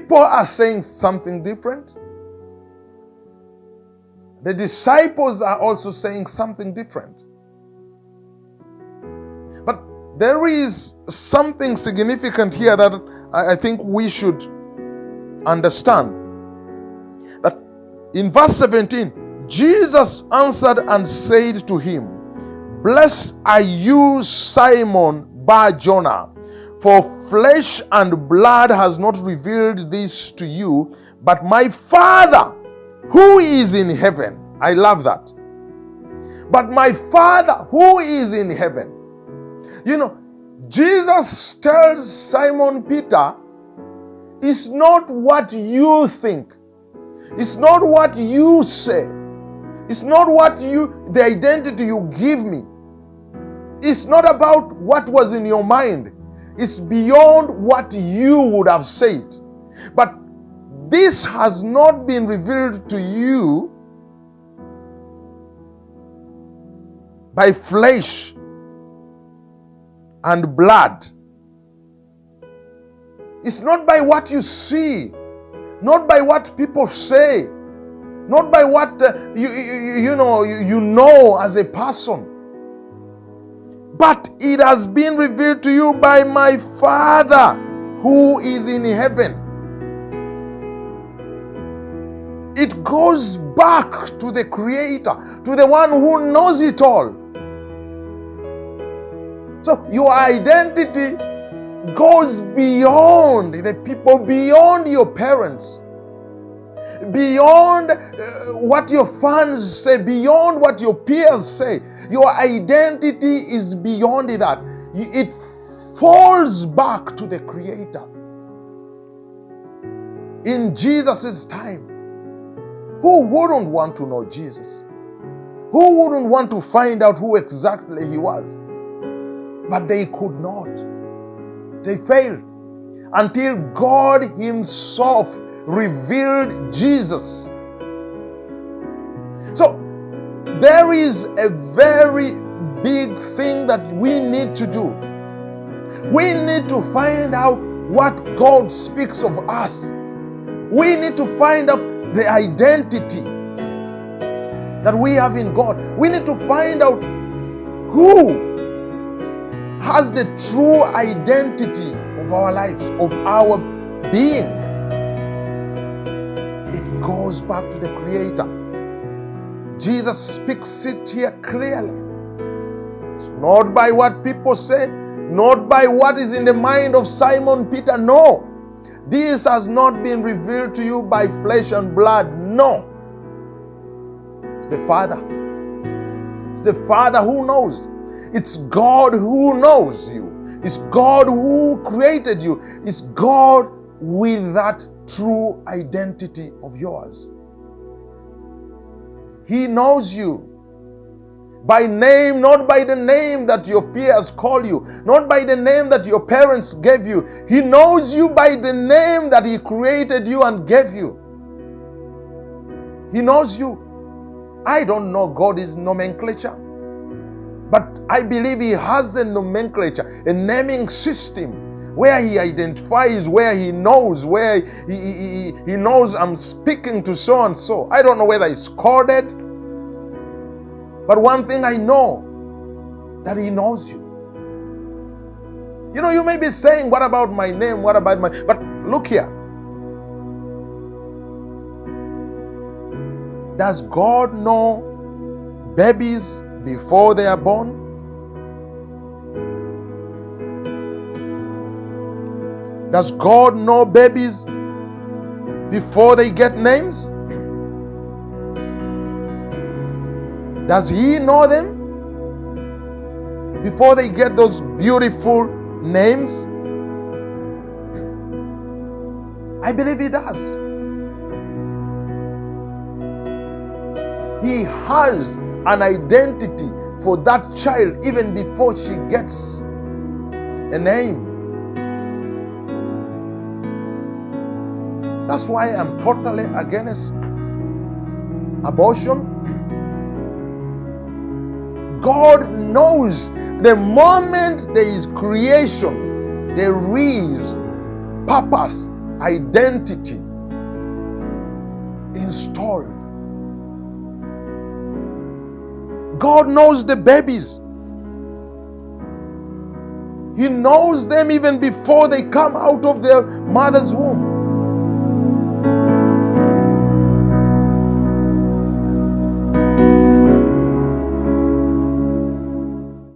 people are saying something different. The disciples are also saying something different. But there is something significant here that I think we should understand. That in verse 17, Jesus answered and said to him, "Blessed are you, Simon Bar-Jonah, for flesh and blood has not revealed this to you, but my Father who is in heaven." I love that. But my Father who is in heaven. You know, Jesus tells Simon Peter, it's not what you think. It's not what you say. It's not what the identity you give me. It's not about what was in your mind. It's beyond what you would have said. But this has not been revealed to you by flesh and blood. It's not by what you see, not by what people say, not by what you know as a person. But it has been revealed to you by my Father who is in heaven. It goes back to the Creator, to the one who knows it all. So your identity goes beyond the people, beyond your parents, beyond what your fans say, beyond what your peers say. Your identity is beyond that. It falls back to the Creator. In Jesus' time, who wouldn't want to know Jesus? Who wouldn't want to find out who exactly He was? But they could not. They failed until God Himself revealed Jesus. So there is a very big thing that we need to do. We need to find out what God speaks of us. We need to find out the identity that we have in God. We need to find out who has the true identity of our lives, of our being. It goes back to the Creator. Jesus speaks it here clearly. It's not by what people say, not by what is in the mind of Simon Peter. No. This has not been revealed to you by flesh and blood. No. It's the Father. It's the Father who knows. It's God who knows you. It's God who created you. It's God with that true identity of yours. He knows you by name, not by the name that your peers call you, not by the name that your parents gave you. He knows you by the name that He created you and gave you. He knows you. I don't know God's nomenclature, but I believe He has a nomenclature, a naming system where He identifies, where He knows, where He knows I'm speaking to so and so. I don't know whether it's coded, but one thing I know, that He knows you. You know, you may be saying, what about my name? What about my... But look here. Does God know babies before they are born? Does God know babies before they get names? Does He know them before they get those beautiful names? I believe He does. He has an identity for that child even before she gets a name. That's why I'm totally against abortion. God knows the moment there is creation, there is purpose identity installed. God knows the babies. He knows them even before they come out of their mother's womb.